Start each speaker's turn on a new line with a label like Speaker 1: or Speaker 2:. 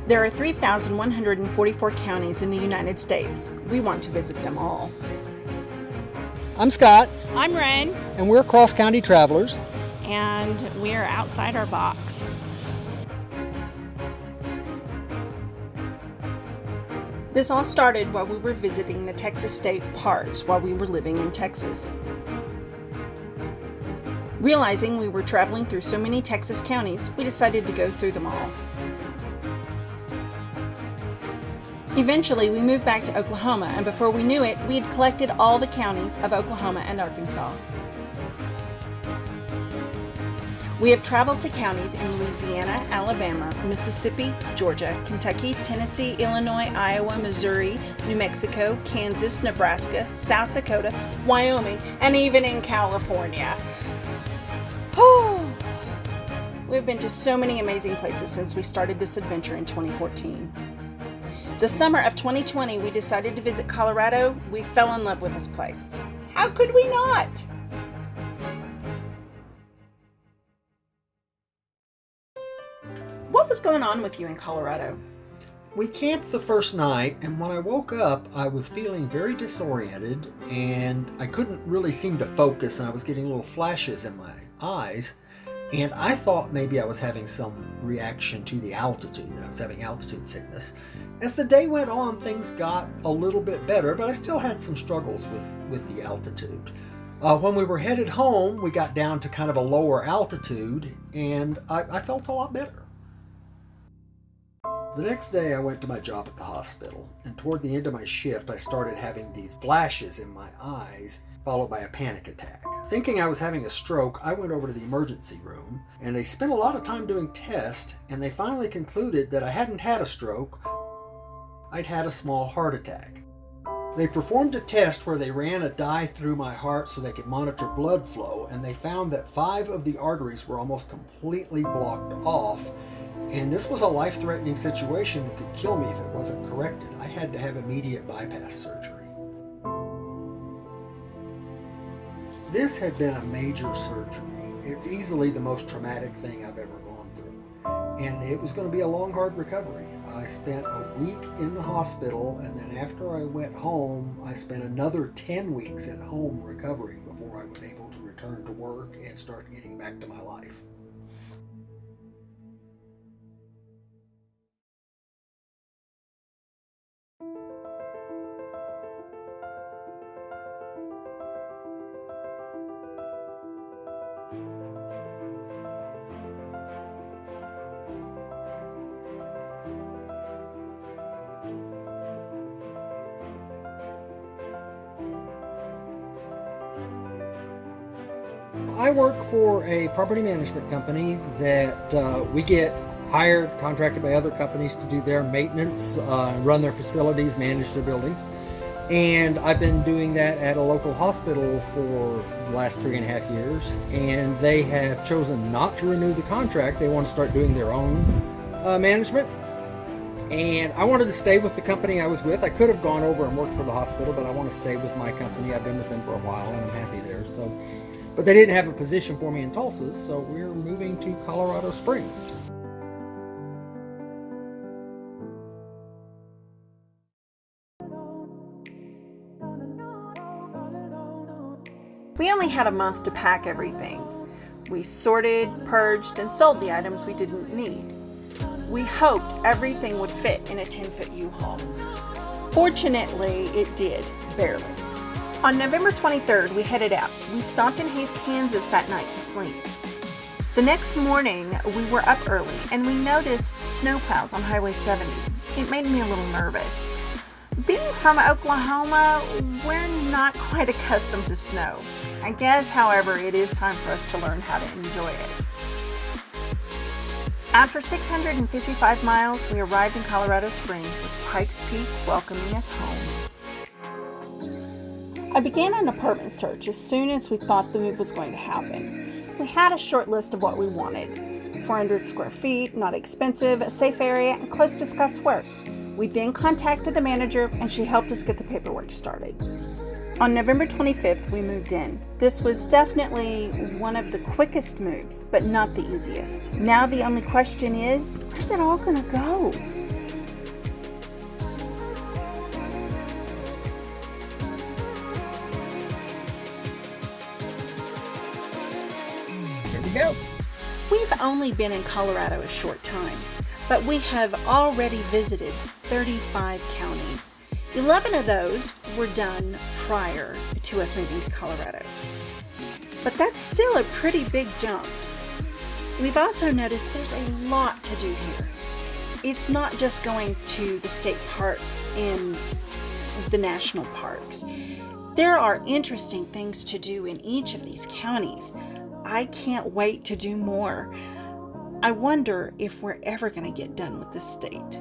Speaker 1: There are 3,144 counties in the United States. We want to visit them all.
Speaker 2: I'm Scott.
Speaker 3: I'm Ren.
Speaker 2: And we're cross-county travelers.
Speaker 3: And we're outside our box.
Speaker 1: This all started while we were visiting the Texas state parks while we were living in Texas. Realizing we were traveling through so many Texas counties, we decided to go through them all. Eventually, we moved back to Oklahoma, and before we knew it, we had collected all the counties of Oklahoma and Arkansas. We have traveled to counties in Louisiana, Alabama, Mississippi, Georgia, Kentucky, Tennessee, Illinois, Iowa, Missouri, New Mexico, Kansas, Nebraska, South Dakota, Wyoming, and even in California. We've been to so many amazing places since we started this adventure in 2014. The summer of 2020, we decided to visit Colorado. We fell in love with this place. How could we not? What was going on with you in Colorado?
Speaker 2: We camped the first night, and when I woke up, I was feeling very disoriented, and I couldn't really seem to focus, and I was getting little flashes in my eyes, and I thought maybe I was having some reaction to the altitude, that I was having altitude sickness. As the day went on, things got a little bit better, but I still had some struggles with the altitude. When we were headed home, we got down to kind of a lower altitude, and I felt a lot better. The next day, I went to my job at the hospital, and toward the end of my shift, I started having these flashes in my eyes, followed by a panic attack. Thinking I was having a stroke, I went over to the emergency room, and they spent a lot of time doing tests, and they finally concluded that I hadn't had a stroke. I'd had a small heart attack. They performed a test where they ran a dye through my heart so they could monitor blood flow, and they found that 5 of the arteries were almost completely blocked off, and this was a life-threatening situation that could kill me if it wasn't corrected. I had to have immediate bypass surgery. This had been a major surgery. It's easily the most traumatic thing I've ever gone through, and it was going to be a long, hard recovery. I spent a week in the hospital, and then after I went home, I spent another 10 weeks at home recovering before I was able to return to work and start getting back to my life. I work for a property management company that we get hired, contracted by other companies to do their maintenance, run their facilities, manage their buildings. And I've been doing that at a local hospital for the last 3.5 years, and they have chosen not to renew the contract. They want to start doing their own management. And I wanted to stay with the company I was with. I could have gone over and worked for the hospital, but I want to stay with my company. I've been with them for a while, and I'm happy there. But they didn't have a position for me in Tulsa, so we're moving to Colorado Springs.
Speaker 1: We only had a month to pack everything. We sorted, purged, and sold the items we didn't need. We hoped everything would fit in a 10-foot U-Haul. Fortunately, it did, barely. On November 23rd, we headed out. We stopped in Hays, Kansas that night to sleep. The next morning, we were up early and we noticed snowplows on Highway 70. It made me a little nervous. Being from Oklahoma, we're not quite accustomed to snow. I guess, however, it is time for us to learn how to enjoy it. After 655 miles, we arrived in Colorado Springs with Pikes Peak welcoming us home. I began an apartment search as soon as we thought the move was going to happen. We had a short list of what we wanted. 400 square feet, not expensive, a safe area, and close to Scott's work. We then contacted the manager and she helped us get the paperwork started. On November 25th, we moved in. This was definitely one of the quickest moves, but not the easiest. Now the only question is, where's it all gonna go?
Speaker 4: Here we go.
Speaker 1: We've only been in Colorado a short time, but we have already visited 35 counties. 11 of those were done prior to us moving to Colorado. But that's still a pretty big jump. We've also noticed there's a lot to do here. It's not just going to the state parks and the national parks. There are interesting things to do in each of these counties. I can't wait to do more. I wonder if we're ever going to get done with this state.